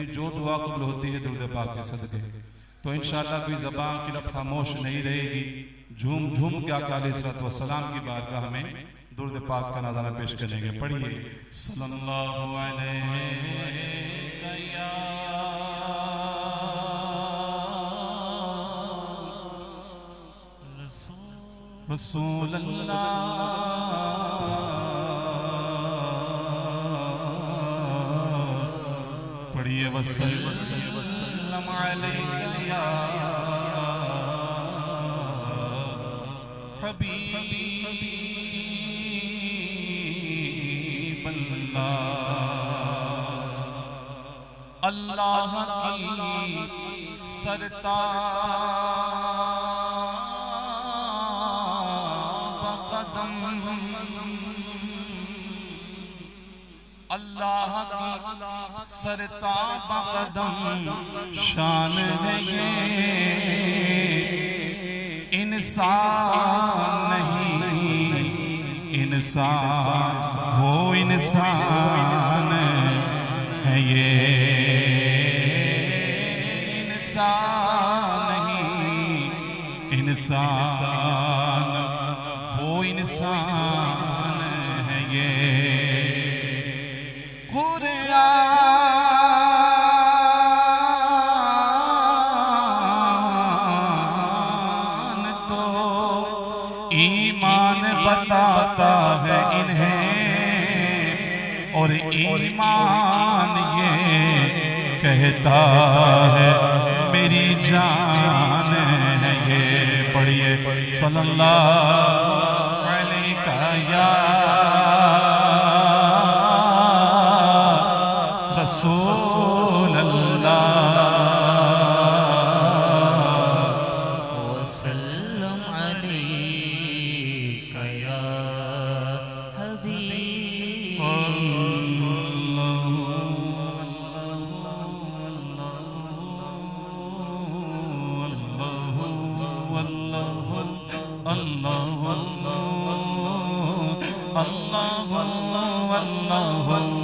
اپنی جو دعا قبول ہوتی ہے درود پاک کے صدقے. تو انشاءاللہ کوئی زبان کی لب خاموش نہیں رہے گی. جھوم جھوم کے آقا علیہ السلام کی بارگاہ میں درود پاک کا نظارہ پیش کریں گے. پڑھیے صلی اللہ علیہ رسول اللہ. پڑھیے وسلم علیہ یا حبیب اللہ. اللہ کی سرتاب اللہ کی سرتاب قدم شان ہے یہ. انسان نہیں انسان وہ انسان ہے یہ. انسان نہیں انسان وہ انسان ہے یہ. ایمان بتاتا ہے انہیں اور ایمان یہ کہتا ہے میری جان ہے یہ. پڑھیے صلی اللہ علیہ یا رسول اللہ. اللہ